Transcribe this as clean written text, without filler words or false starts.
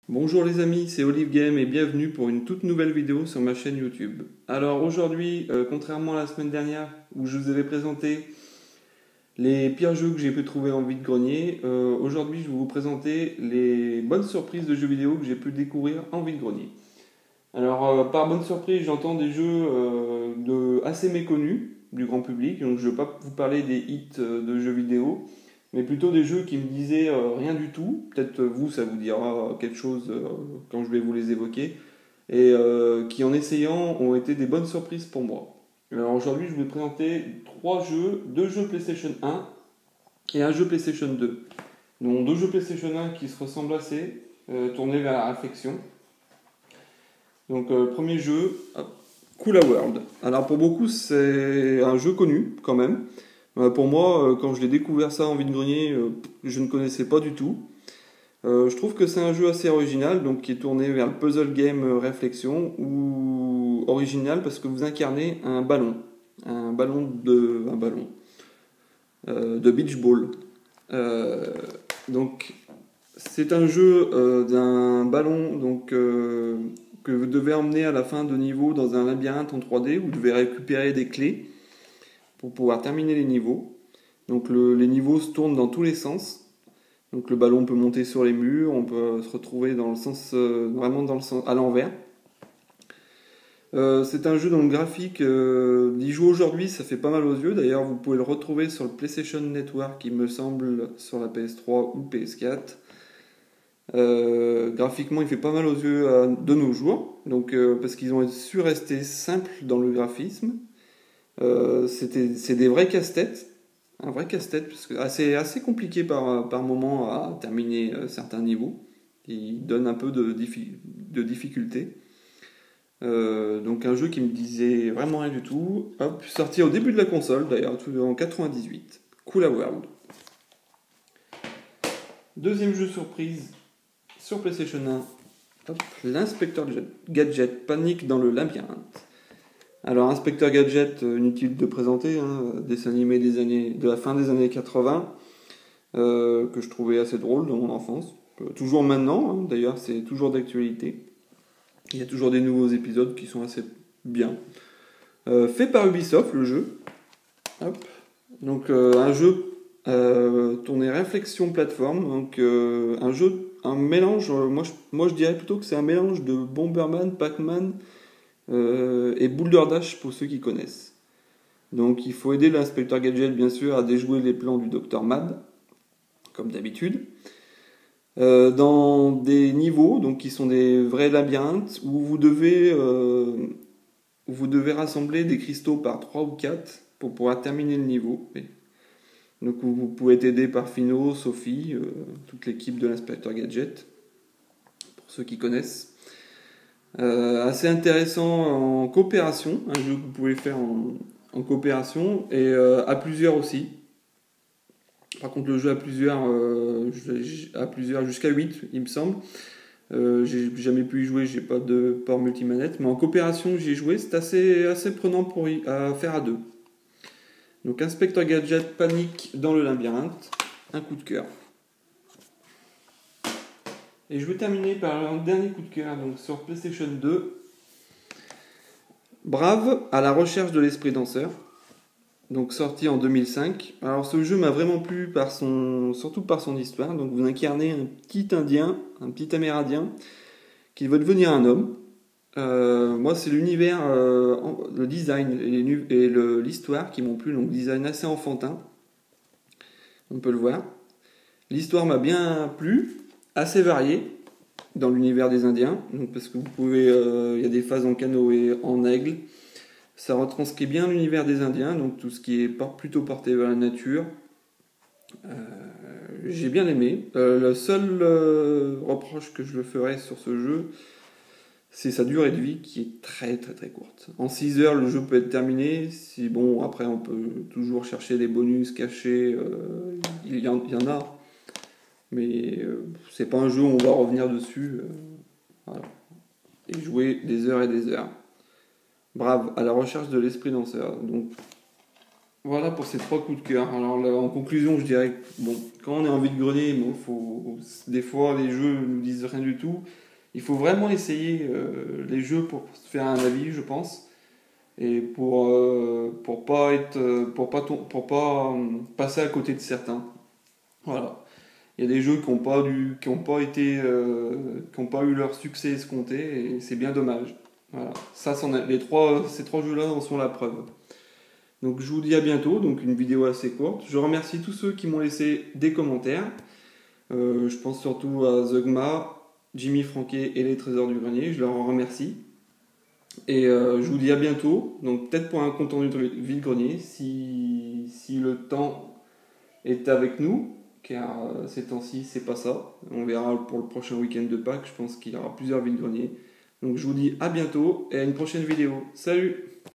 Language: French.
Bonjour les amis, c'est Olive Game et bienvenue pour une toute nouvelle vidéo sur ma chaîne YouTube. Alors aujourd'hui, contrairement à la semaine dernière où je vous avais présenté les pires jeux que j'ai pu trouver en vide-grenier, aujourd'hui je vais vous présenter les bonnes surprises de jeux vidéo que j'ai pu découvrir en vide-grenier. Alors par bonne surprise, j'entends des jeux assez méconnus du grand public, donc je ne vais pas vous parler des hits de jeux vidéo, mais plutôt des jeux qui me disaient rien du tout. Peut-être vous, ça vous dira quelque chose quand je vais vous les évoquer, et qui en essayant ont été des bonnes surprises pour moi. Alors aujourd'hui, je vais vous présenter deux jeux PlayStation 1 et un jeu PlayStation 2. Donc deux jeux PlayStation 1 qui se ressemblent assez, tournés vers la réflexion. Donc premier jeu, Coola World. Alors pour beaucoup c'est un jeu connu quand même. Pour moi, quand je l'ai découvert ça en vide-grenier, je ne connaissais pas du tout. Je trouve que c'est un jeu assez original, donc qui est tourné vers le puzzle game réflexion, ou original parce que vous incarnez un ballon de beach ball. Euh, donc c'est un jeu d'un ballon que vous devez emmener à la fin de niveau dans un labyrinthe en 3D où vous devez récupérer des clés pour pouvoir terminer les niveaux. Donc les niveaux se tournent dans tous les sens. Donc le ballon peut monter sur les murs, on peut se retrouver dans le sens vraiment dans le sens à l'envers. C'est un jeu dont le graphique, d'y jouer aujourd'hui, ça fait pas mal aux yeux. D'ailleurs, vous pouvez le retrouver sur le PlayStation Network, il me semble, sur la PS3 ou PS4. Graphiquement, il fait pas mal aux yeux de nos jours, donc parce qu'ils ont su rester simples dans le graphisme. C'est des vrais casse-têtes, un vrai casse-tête, parce que assez compliqué par moment à terminer certains niveaux. Il donne un peu de difficulté. Donc un jeu qui me disait vraiment rien du tout. Hop, sorti au début de la console, d'ailleurs, en 98. Coola World. Deuxième jeu surprise sur PlayStation 1. L'Inspecteur Gadget, Panique dans le labyrinthe. Alors, Inspecteur Gadget, inutile de présenter, hein, dessin animé de la fin des années 80, que je trouvais assez drôle dans mon enfance. Toujours maintenant, hein, d'ailleurs, c'est toujours d'actualité. Il y a toujours des nouveaux épisodes qui sont assez bien. Fait par Ubisoft, le jeu. Hop. Donc, un jeu tourné réflexion plateforme. Donc, un mélange, moi je dirais plutôt que c'est un mélange de Bomberman, Pac-Man et Boulder Dash pour ceux qui connaissent. Donc il faut aider l'inspecteur Gadget bien sûr à déjouer les plans du Dr Mad, comme d'habitude. Dans des niveaux donc qui sont des vrais labyrinthes où vous devez rassembler des cristaux par 3 ou 4 pour pouvoir terminer le niveau. Donc vous pouvez être aidé par Fino, Sophie, toute l'équipe de l'inspecteur Gadget, pour ceux qui connaissent. Assez intéressant en coopération, un jeu que vous pouvez faire en coopération et à plusieurs aussi. Par contre, le jeu à plusieurs jusqu'à 8, il me semble. J'ai jamais pu y jouer, j'ai pas de port multimanette, mais en coopération, j'y ai joué, c'est assez prenant à faire à deux. Donc, Inspecteur Gadget, Panique dans le labyrinthe, un coup de cœur. Et je vais terminer par un dernier coup de cœur, donc sur PlayStation 2. Brave, à la recherche de l'esprit danseur, donc sorti en 2005. Alors ce jeu m'a vraiment plu surtout par son histoire. Donc vous incarnez un petit Indien, un petit Amérindien, qui veut devenir un homme. Moi c'est l'univers, le design et l'histoire qui m'ont plu, donc design assez enfantin, on peut le voir. L'histoire m'a bien plu, assez variée dans l'univers des Indiens, donc parce que il y a des phases en canoë, en aigle. Ça retranscrit bien l'univers des Indiens, donc tout ce qui est plutôt porté vers la nature. J'ai bien aimé. Le seul reproche que je le ferais sur ce jeu, c'est sa durée de vie qui est très très très courte. En 6 heures, le jeu peut être terminé. Si bon, après on peut toujours chercher des bonus cachés, il y en a. Mais c'est pas un jeu où on va revenir dessus. Voilà. Et jouer des heures et des heures. Brave, à la recherche de l'esprit danseur. Donc Voilà pour ces 3 coups de cœur. Alors là, en conclusion, je dirais que bon, quand on est en vide-grenier, bon, des fois les jeux nous disent rien du tout. Il faut vraiment essayer les jeux pour se faire un avis, je pense, et pour pas passer à côté de certains. Voilà. Il y a des jeux qui ont pas été, qui ont pas eu leur succès escompté et c'est bien dommage. Voilà. Ces 3 jeux-là en sont la preuve. Donc je vous dis à bientôt, donc une vidéo assez courte. Je remercie tous ceux qui m'ont laissé des commentaires. Je pense surtout à Zeugma, Jimmy Franquet et les Trésors du Grenier. Je leur en remercie. Et je vous dis à bientôt. Donc peut-être pour un contenu de vide-grenier, si le temps est avec nous, car ces temps-ci c'est pas ça. On verra pour le prochain week-end de Pâques. Je pense qu'il y aura plusieurs vide-greniers. Donc je vous dis à bientôt et à une prochaine vidéo. Salut!